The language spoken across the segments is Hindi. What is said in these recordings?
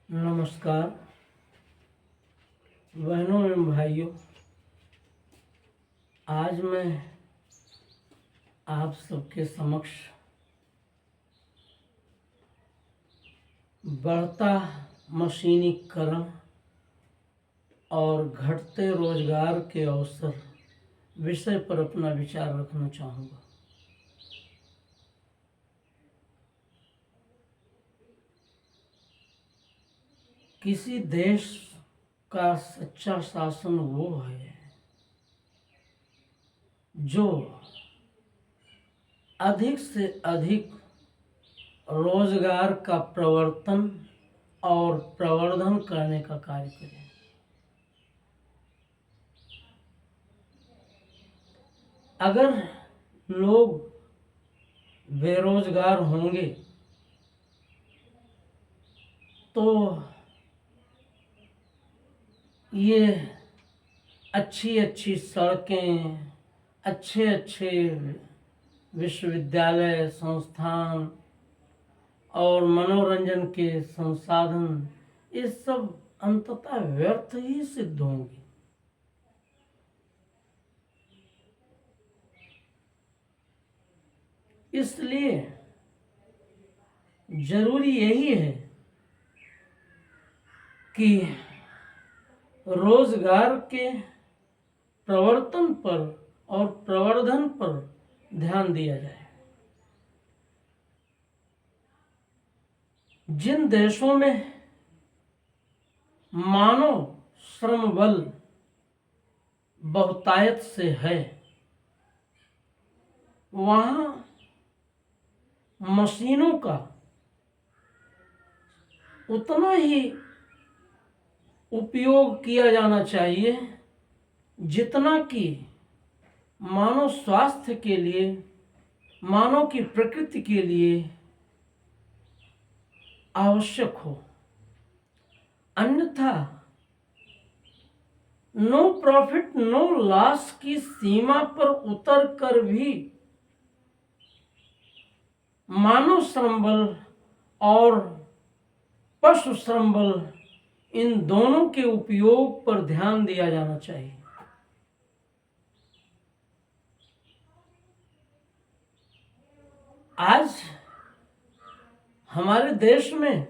नमस्कार बहनों एवं भाइयों। आज मैं आप सबके समक्ष बढ़ता मशीनीकरण और घटते रोजगार के अवसर विषय पर अपना विचार रखना चाहूँगा। किसी देश का सच्चा शासन वो है जो अधिक से अधिक रोजगार का प्रवर्तन और प्रवर्धन करने का कार्य करे। अगर लोग बेरोजगार होंगे तो ये अच्छी अच्छी सड़कें, अच्छे अच्छे विश्वविद्यालय, संस्थान और मनोरंजन के संसाधन ये सब अंततः व्यर्थ ही सिद्ध होंगे। इसलिए जरूरी यही है कि रोजगार के प्रवर्तन पर और प्रवर्धन पर ध्यान दिया जाए। जिन देशों में मानव श्रम बल बहुतायत से है वहाँ मशीनों का उतना ही उपयोग किया जाना चाहिए जितना कि मानव स्वास्थ्य के लिए, मानव की प्रकृति के लिए आवश्यक हो। अन्यथा नो प्रॉफिट नो लॉस की सीमा पर उतर कर भी मानव श्रम बल और पशु श्रम बल इन दोनों के उपयोग पर ध्यान दिया जाना चाहिए। आज हमारे देश में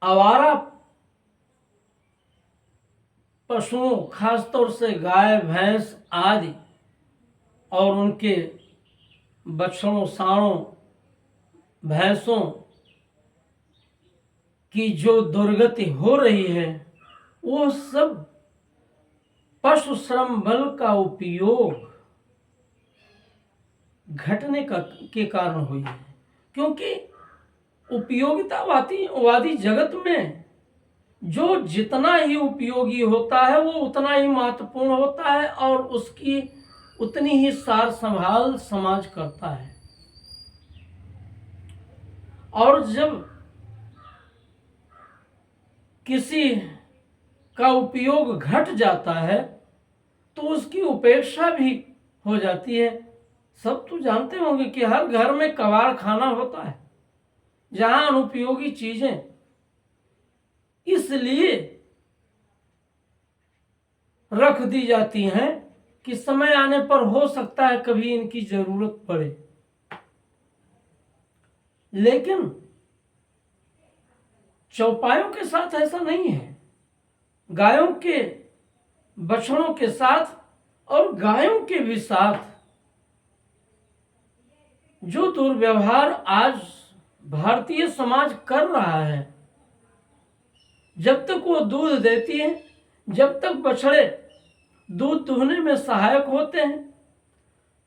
आवारा पशुओं, खासतौर से गाय, भैंस आदि और उनके बछड़ों, सांडों, भैंसों की जो दुर्गति हो रही है वो सब पशु श्रम बल का उपयोग घटने के कारण हुई है। क्योंकि उपयोगितावादी जगत में जो जितना ही उपयोगी होता है वो उतना ही महत्वपूर्ण होता है और उसकी उतनी ही सार संभाल समाज करता है। और जब किसी का उपयोग घट जाता है तो उसकी उपेक्षा भी हो जाती है। सब तो जानते होंगे कि हर घर में कबाड़ खाना होता है जहां अनुपयोगी चीजें इसलिए रख दी जाती हैं कि समय आने पर हो सकता है कभी इनकी जरूरत पड़े। लेकिन चौपायों के साथ ऐसा नहीं है। गायों के, बछड़ों के साथ और गायों के भी साथ जो दुर्व्यवहार आज भारतीय समाज कर रहा है, जब तक वो दूध देती है, जब तक बछड़े दूध दुहने में सहायक होते हैं,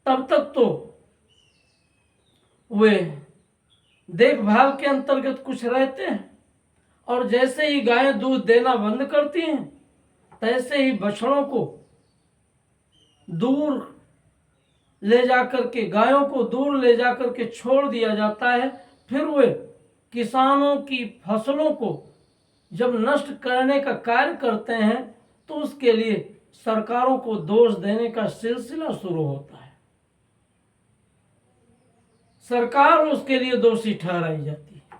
तब तक तो वे देखभाल के अंतर्गत कुछ रहते हैं। और जैसे ही गायें दूध देना बंद करती हैं तैसे ही बछड़ों को दूर ले जाकर के, गायों को दूर ले जाकर के छोड़ दिया जाता है। फिर वे किसानों की फसलों को जब नष्ट करने का कार्य करते हैं तो उसके लिए सरकारों को दोष देने का सिलसिला शुरू होता है। सरकार उसके लिए दोषी ठहराई जाती है।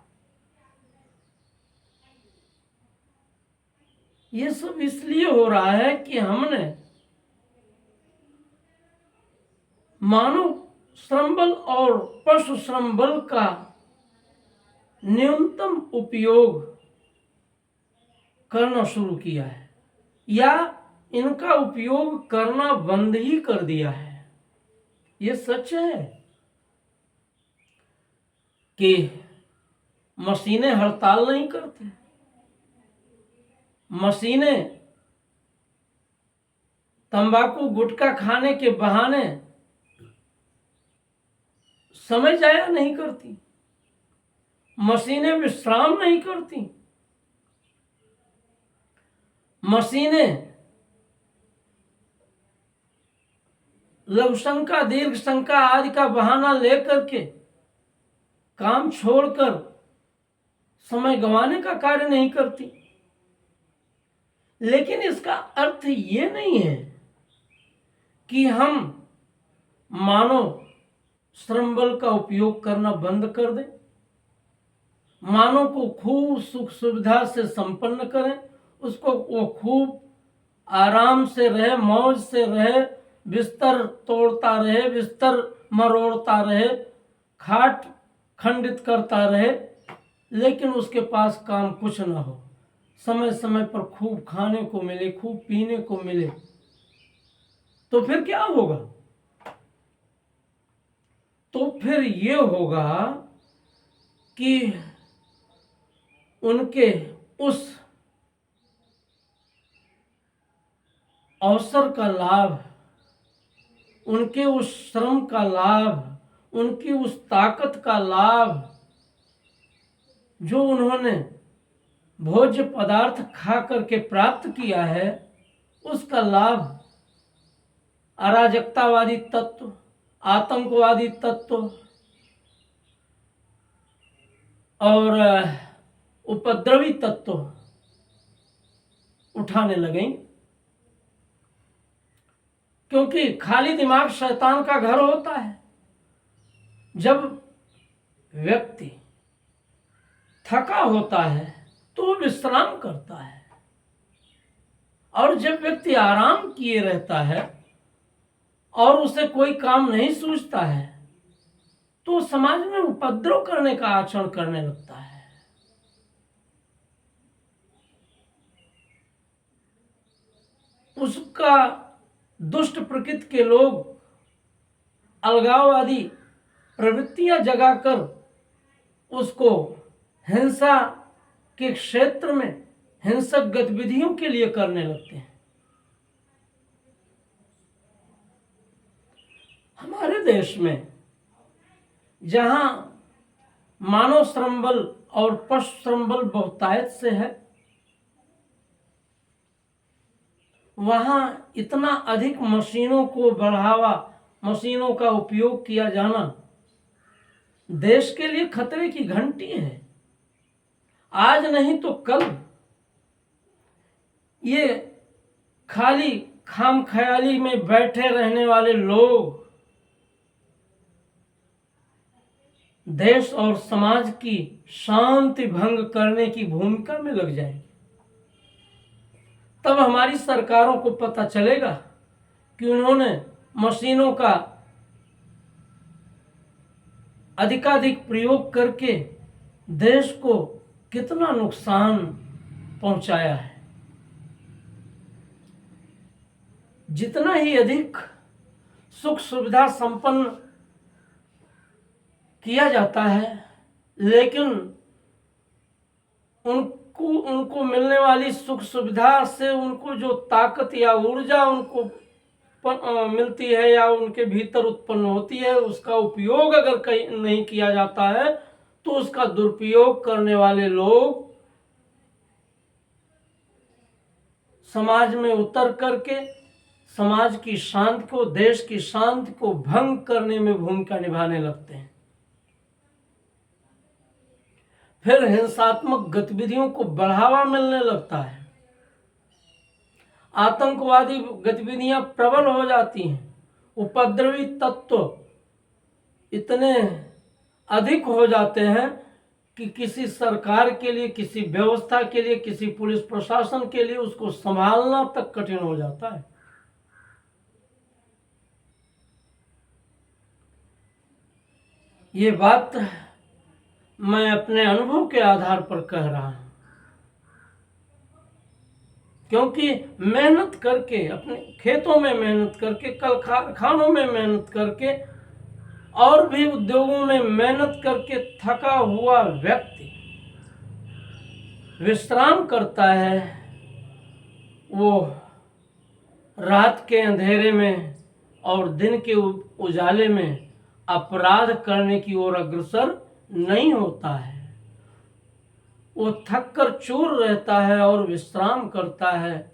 ये सब इसलिए हो रहा है कि हमने मानव श्रम बल और पशु श्रम बल का न्यूनतम उपयोग करना शुरू किया है या इनका उपयोग करना बंद ही कर दिया है। ये सच है कि मशीनें हड़ताल नहीं करती, मशीनें तंबाकू गुटखा खाने के बहाने समय जाया नहीं करती, मशीनें विश्राम नहीं करती, मशीनें लघु शंका दीर्घ शंका आदि का बहाना लेकर के काम छोड़कर समय गंवाने का कार्य नहीं करती। लेकिन इसका अर्थ ये नहीं है कि हम मानव श्रम बल का उपयोग करना बंद कर दें, मानव को खूब सुख सुविधा से संपन्न करें, उसको वो खूब आराम से रहे, मौज से रहे, बिस्तर तोड़ता रहे, बिस्तर मरोड़ता रहे, खाट खंडित करता रहे, लेकिन उसके पास काम कुछ ना हो, समय समय पर खूब खाने को मिले, खूब पीने को मिले, तो फिर क्या होगा? तो फिर ये होगा कि उनके उस अवसर का लाभ, उनके उस श्रम का लाभ, उनकी उस ताकत का लाभ जो उन्होंने भोज्य पदार्थ खा करके प्राप्त किया है, उसका लाभ अराजकतावादी तत्व, आतंकवादी तत्व और उपद्रवी तत्व उठाने लगे, क्योंकि खाली दिमाग शैतान का घर होता है। जब व्यक्ति थका होता है तो वो विश्राम करता है, और जब व्यक्ति आराम किए रहता है और उसे कोई काम नहीं सूझता है तो समाज में उपद्रव करने का आचरण करने लगता है। उसका दुष्ट प्रकृति के लोग अलगाववादी प्रवृत्तियां जगाकर उसको हिंसा के क्षेत्र में हिंसक गतिविधियों के लिए करने लगते हैं। हमारे देश में जहां मानव श्रम बल और पशु श्रम बल बहुतायत से है, वहां इतना अधिक मशीनों को बढ़ावा, मशीनों का उपयोग किया जाना देश के लिए खतरे की घंटी है। आज नहीं तो कल ये खाली खाम ख्याली में बैठे रहने वाले लोग देश और समाज की शांति भंग करने की भूमिका में लग जाएंगे। तब हमारी सरकारों को पता चलेगा कि उन्होंने मशीनों का अधिकाधिक प्रयोग करके देश को कितना नुकसान पहुंचाया है। जितना ही अधिक सुख सुविधा संपन्न किया जाता है, लेकिन उनको मिलने वाली सुख सुविधा से उनको जो ताकत या ऊर्जा उनको मिलती है या उनके भीतर उत्पन्न होती है, उसका उपयोग अगर कहीं नहीं किया जाता है तो उसका दुरुपयोग करने वाले लोग समाज में उतर करके समाज की शांति को, देश की शांति को भंग करने में भूमिका निभाने लगते हैं। फिर हिंसात्मक गतिविधियों को बढ़ावा मिलने लगता है, आतंकवादी गतिविधियां प्रबल हो जाती हैं, उपद्रवी तत्व इतने अधिक हो जाते हैं कि किसी सरकार के लिए, किसी व्यवस्था के लिए, किसी पुलिस प्रशासन के लिए उसको संभालना तक कठिन हो जाता है। ये बात मैं अपने अनुभव के आधार पर कह रहा हूं, क्योंकि मेहनत करके, अपने खेतों में मेहनत करके, कल कारखानों में मेहनत करके और भी उद्योगों में मेहनत करके थका हुआ व्यक्ति विश्राम करता है, वो रात के अंधेरे में और दिन के उजाले में अपराध करने की ओर अग्रसर नहीं होता है। वो थक कर चूर रहता है और विश्राम करता है।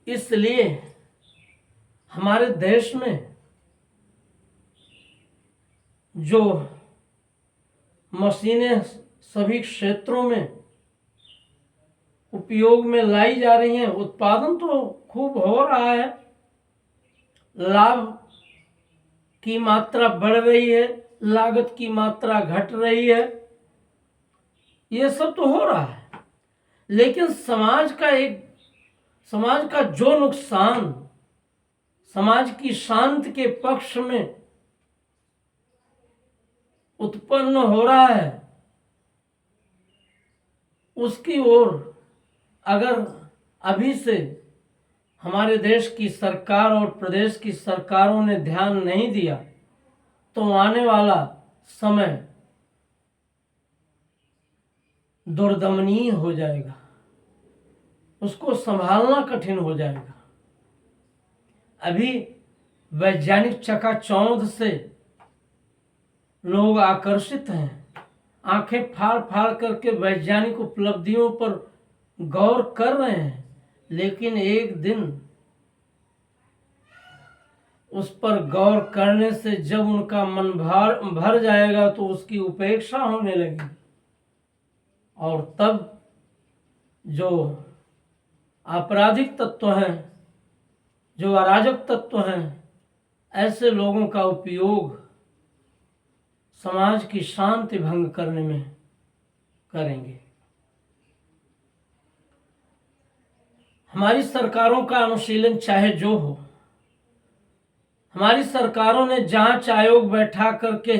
इसलिए हमारे देश में जो मशीनें सभी क्षेत्रों में उपयोग में लाई जा रही हैं, उत्पादन तो खूब हो रहा है, लाभ की मात्रा बढ़ रही है, लागत की मात्रा घट रही है, ये सब तो हो रहा है। लेकिन समाज का जो नुकसान समाज की शांति के पक्ष में उत्पन्न हो रहा है, उसकी ओर अगर अभी से हमारे देश की सरकार और प्रदेश की सरकारों ने ध्यान नहीं दिया तो आने वाला समय दुर्दमनीय हो जाएगा, उसको संभालना कठिन हो जाएगा। अभी वैज्ञानिक चकाचौंध से लोग आकर्षित हैं, आंखें फाड़ फाड़ करके वैज्ञानिक उपलब्धियों पर गौर कर रहे हैं, लेकिन एक दिन उस पर गौर करने से जब उनका मन भर जाएगा तो उसकी उपेक्षा होने लगेगी, और तब जो आपराधिक तत्व हैं, जो अराजक तत्व हैं, ऐसे लोगों का उपयोग समाज की शांति भंग करने में करेंगे। हमारी सरकारों का अनुशीलन चाहे जो हो, हमारी सरकारों ने जांच आयोग बैठा करके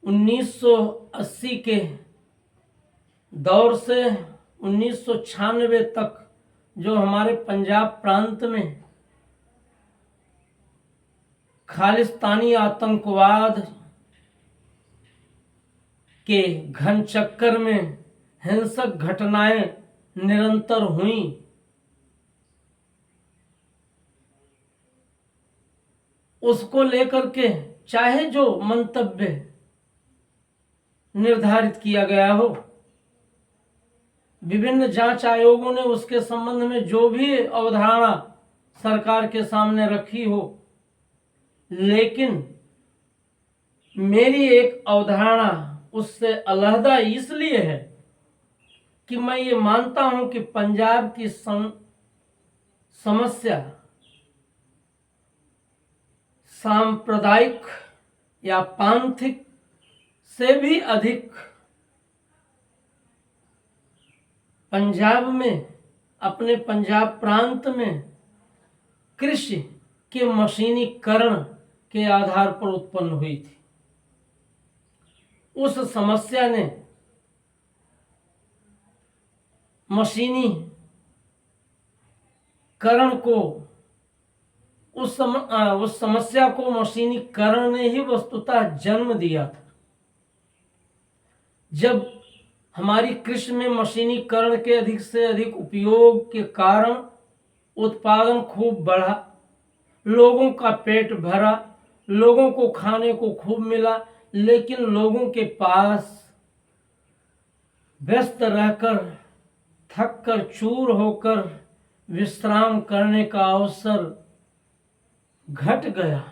1980 के दौर से 1996 तक जो हमारे पंजाब प्रांत में खालिस्तानी आतंकवाद के घन चक्कर में हिंसक घटनाएं निरंतर हुई, उसको लेकर के चाहे जो मंतव्य निर्धारित किया गया हो, विभिन्न जांच आयोगों ने उसके संबंध में जो भी अवधारणा सरकार के सामने रखी हो, लेकिन मेरी एक अवधारणा उससे अलहदा इसलिए है कि मैं ये मानता हूं कि पंजाब की समस्या सांप्रदायिक या पांथिक से भी अधिक पंजाब में, अपने पंजाब प्रांत में कृषि के मशीनीकरण के आधार पर उत्पन्न हुई थी। उस समस्या ने मशीनीकरण को उस समस्या को मशीनीकरण ने ही वस्तुतः जन्म दिया था। जब हमारी कृषि में मशीनीकरण के अधिक से अधिक उपयोग के कारण उत्पादन खूब बढ़ा, लोगों का पेट भरा, लोगों को खाने को खूब मिला, लेकिन लोगों के पास व्यस्त रहकर, थक कर चूर होकर विश्राम करने का अवसर घट गया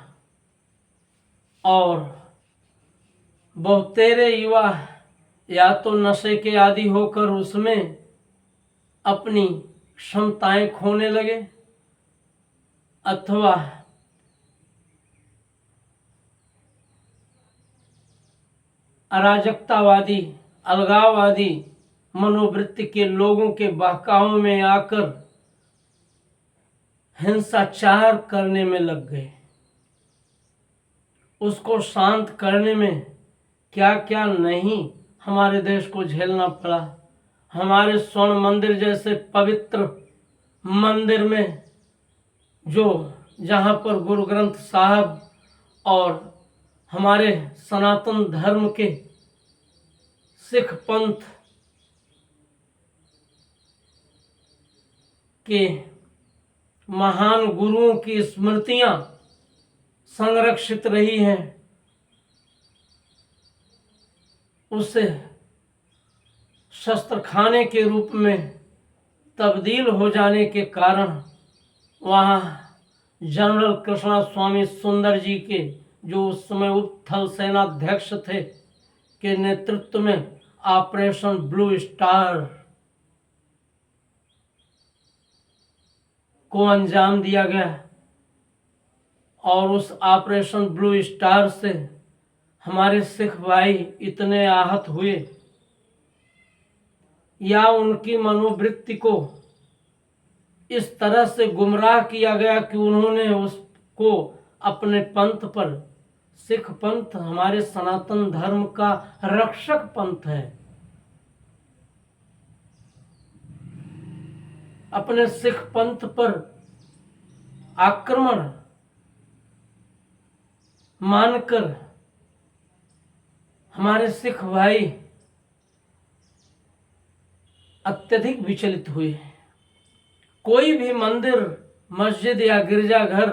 और बहुतेरे युवा या तो नशे के आदी होकर उसमें अपनी क्षमताएं खोने लगे, अथवा अराजकतावादी, अलगाववादी मनोवृत्ति के लोगों के बहकावे में आकर हिंसाचार करने में लग गए। उसको शांत करने में क्या क्या नहीं हमारे देश को झेलना पड़ा। हमारे स्वर्ण मंदिर जैसे पवित्र मंदिर में जहाँ पर गुरु ग्रंथ साहब और हमारे सनातन धर्म के सिख पंथ के महान गुरुओं की स्मृतियां संरक्षित रही हैं, उसे शस्त्रखाने के रूप में तब्दील हो जाने के कारण वहाँ जनरल कृष्णा स्वामी सुंदर जी के, जो उस समय उप थल सेनाध्यक्ष थे, के नेतृत्व में ऑपरेशन ब्लू स्टार को अंजाम दिया गया। और उस ऑपरेशन ब्लू स्टार से हमारे सिख भाई इतने आहत हुए, या उनकी मनोवृत्ति को इस तरह से गुमराह किया गया कि उन्होंने उसको अपने पंथ पर, सिख पंथ हमारे सनातन धर्म का रक्षक पंथ है, अपने सिख पंथ पर आक्रमण मानकर हमारे सिख भाई अत्यधिक विचलित हुए। कोई भी मंदिर, मस्जिद या गिरजाघर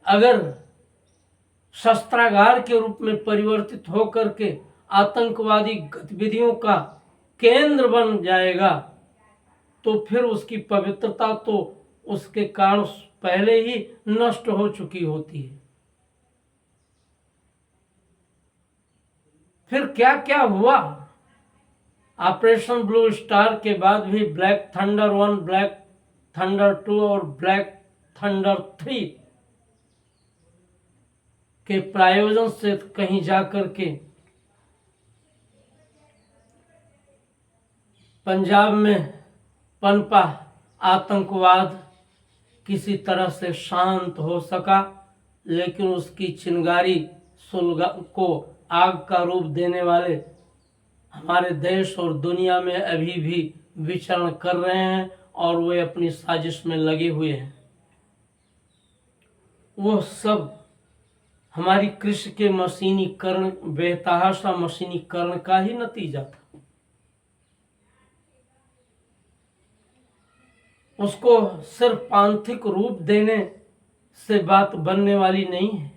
अगर शस्त्रागार के रूप में परिवर्तित होकर के आतंकवादी गतिविधियों का केंद्र बन जाएगा तो फिर उसकी पवित्रता तो उसके कारण पहले ही नष्ट हो चुकी होती है। फिर क्या क्या हुआ। ऑपरेशन ब्लू स्टार के बाद भी ब्लैक थंडर 1, ब्लैक थंडर 2 और ब्लैक थंडर 3 के प्रायोजन से कहीं जाकर के पंजाब में पनपा आतंकवाद किसी तरह से शांत हो सका, लेकिन उसकी चिंगारी सुलगा को आग का रूप देने वाले हमारे देश और दुनिया में अभी भी विचरण कर रहे हैं और वे अपनी साजिश में लगे हुए हैं। वो सब हमारी कृषि के मशीनीकरण, बेतहाशा मशीनीकरण का ही नतीजा था। उसको सिर्फ पांथिक रूप देने से बात बनने वाली नहीं है।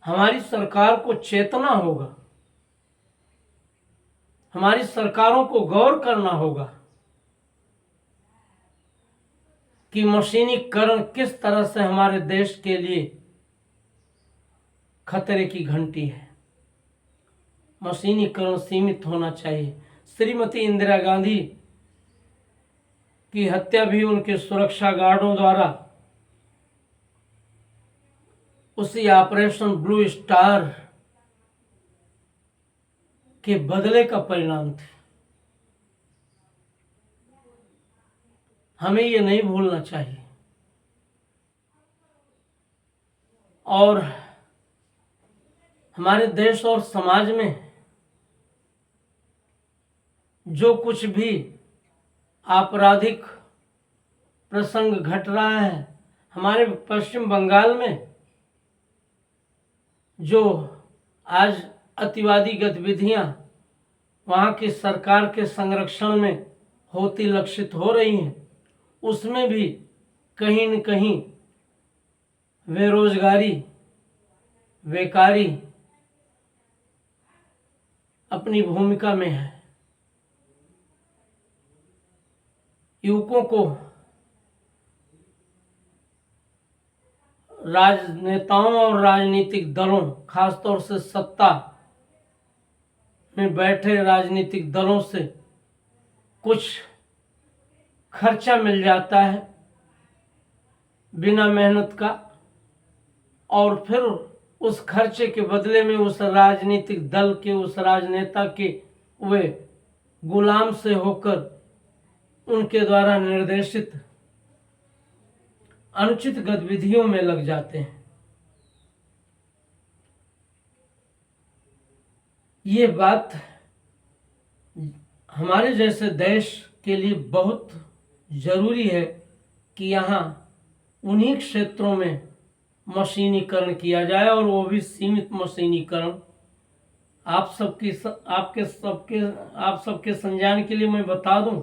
हमारी सरकार को चेतना होगा, हमारी सरकारों को गौर करना होगा कि मशीनीकरण किस तरह से हमारे देश के लिए खतरे की घंटी है। मशीनीकरण सीमित होना चाहिए। श्रीमती इंदिरा गांधी की हत्या भी उनके सुरक्षा गार्डों द्वारा उसी ऑपरेशन ब्लू स्टार के बदले का परिणाम थे। हमें ये नहीं भूलना चाहिए। और हमारे देश और समाज में जो कुछ भी आपराधिक प्रसंग घट रहा है, हमारे पश्चिम बंगाल में जो आज अतिवादी गतिविधियां वहाँ की सरकार के संरक्षण में होती लक्षित हो रही हैं, उसमें भी कहीं न कहीं बेरोजगारी, बेकारी अपनी भूमिका में है। युवकों को राजनेताओं और राजनीतिक दलों, खासतौर से सत्ता में बैठे राजनीतिक दलों से कुछ खर्चा मिल जाता है बिना मेहनत का, और फिर उस खर्चे के बदले में उस राजनीतिक दल के, उस राजनेता के वे गुलाम से होकर उनके द्वारा निर्देशित अनुचित गतिविधियों में लग जाते हैं। ये बात हमारे जैसे देश के लिए बहुत जरूरी है कि यहाँ उन्हीं क्षेत्रों में मशीनीकरण किया जाए, और वो भी सीमित मशीनीकरण। आप सबके संज्ञान के लिए मैं बता दूं,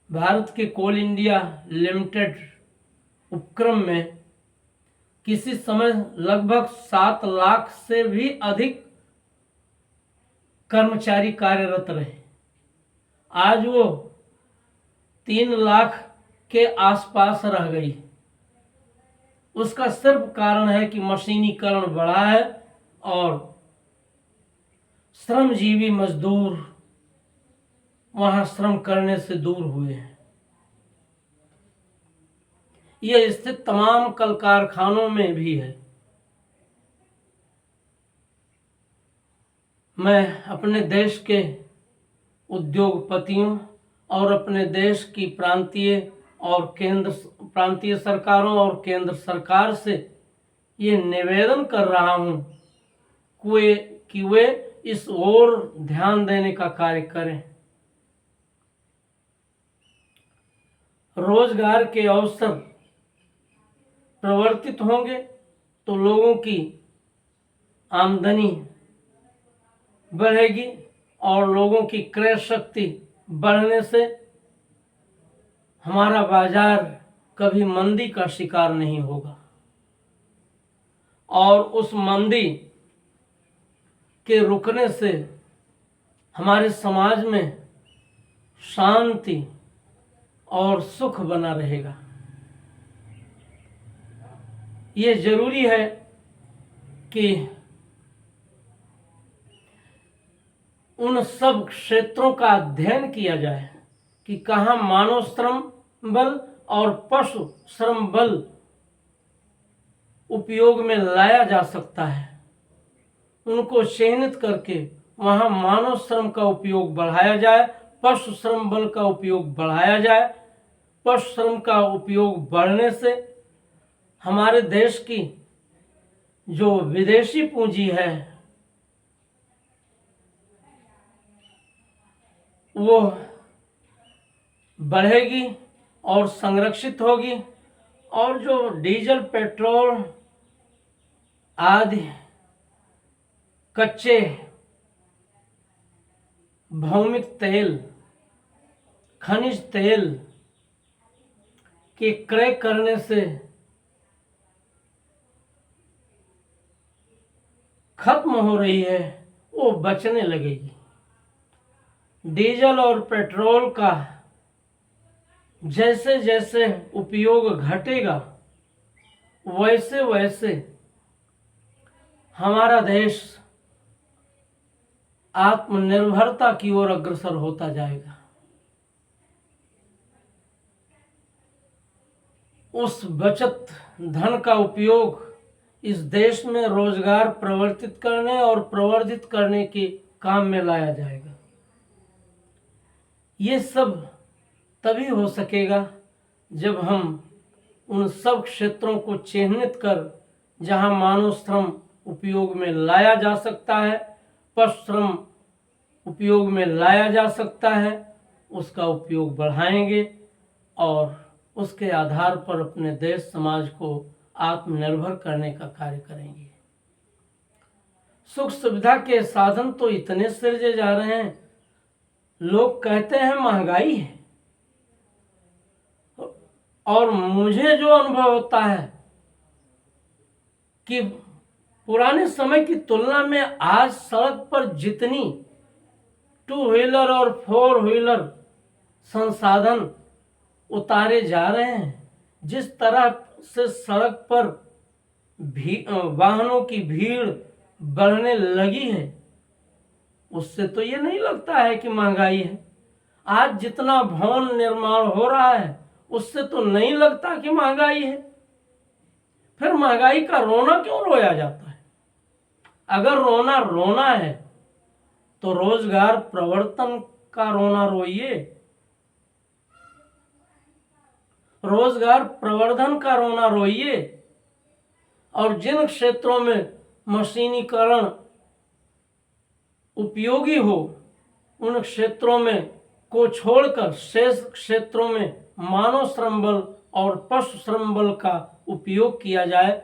भारत के कोल इंडिया लिमिटेड उपक्रम में किसी समय लगभग 7 लाख से भी अधिक कर्मचारी कार्यरत रहे। आज वो 3 लाख के आसपास रह गई। उसका सिर्फ कारण है कि मशीनीकरण बढ़ा है और श्रमजीवी मजदूर वहां श्रम करने से दूर हुए हैं। यह स्थिति तमाम कल कारखानों में भी है। मैं अपने देश के उद्योगपतियों और अपने देश की प्रांतीय सरकारों और केंद्र सरकार से ये निवेदन कर रहा हूं कि वे इस ओर ध्यान देने का कार्य करें। रोजगार के अवसर प्रवर्तित होंगे तो लोगों की आमदनी बढ़ेगी, और लोगों की क्रय शक्ति बढ़ने से हमारा बाजार कभी मंदी का शिकार नहीं होगा, और उस मंदी के रुकने से हमारे समाज में शांति और सुख बना रहेगा। ये जरूरी है कि उन सब क्षेत्रों का अध्ययन किया जाए कि कहाँ मानव श्रम बल और पशु श्रम बल उपयोग में लाया जा सकता है। उनको चिह्नित करके वहां मानव श्रम का उपयोग बढ़ाया जाए, पशु श्रम बल का उपयोग बढ़ाया जाए। पशु श्रम का उपयोग बढ़ने से हमारे देश की जो विदेशी पूंजी है वो बढ़ेगी और संरक्षित होगी, और जो डीजल, पेट्रोल आदि कच्चे भौमिक तेल, खनिज तेल के क्रय करने से खत्म हो रही है, वो बचने लगेगी। डीजल और पेट्रोल का जैसे जैसे उपयोग घटेगा वैसे वैसे हमारा देश आत्मनिर्भरता की ओर अग्रसर होता जाएगा। उस बचत धन का उपयोग इस देश में रोजगार प्रवर्तित करने और प्रवर्धित करने के काम में लाया जाएगा। ये सब तभी हो सकेगा जब हम उन सब क्षेत्रों को चिह्नित कर जहां मानव श्रम उपयोग में लाया जा सकता है, पशु श्रम उपयोग में लाया जा सकता है, उसका उपयोग बढ़ाएंगे और उसके आधार पर अपने देश समाज को आत्मनिर्भर करने का कार्य करेंगे। सुख सुविधा के साधन तो इतने सृजे जा रहे हैं, लोग कहते हैं महंगाई है, और मुझे जो अनुभव होता है कि पुराने समय की तुलना में आज सड़क पर जितनी 2 व्हीलर और 4 व्हीलर संसाधन उतारे जा रहे हैं, जिस तरह से सड़क पर वाहनों की भीड़ बढ़ने लगी है, उससे तो ये नहीं लगता है कि महंगाई है। आज जितना भवन निर्माण हो रहा है उससे तो नहीं लगता कि महंगाई है। फिर महंगाई का रोना क्यों रोया जाता है? अगर रोना रोना है तो रोजगार प्रवर्तन का रोना रोइए, रोजगार प्रवर्धन का रोना रोइए। और जिन क्षेत्रों में मशीनीकरण उपयोगी हो उन क्षेत्रों में को छोड़कर शेष क्षेत्रों में मानव श्रम बल और पशु श्रम बल का उपयोग किया जाए।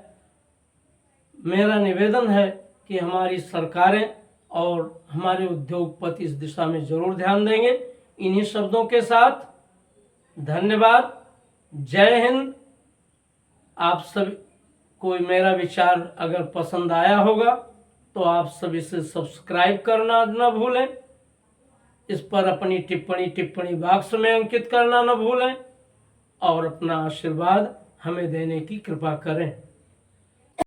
मेरा निवेदन है कि हमारी सरकारें और हमारे उद्योगपति इस दिशा में जरूर ध्यान देंगे। इन्हीं शब्दों के साथ धन्यवाद, जय हिंद। आप सभी कोई मेरा विचार अगर पसंद आया होगा तो आप सभी से सब्सक्राइब करना न भूलें, इस पर अपनी टिप्पणी बॉक्स में अंकित करना न भूलें और अपना आशीर्वाद हमें देने की कृपा करें।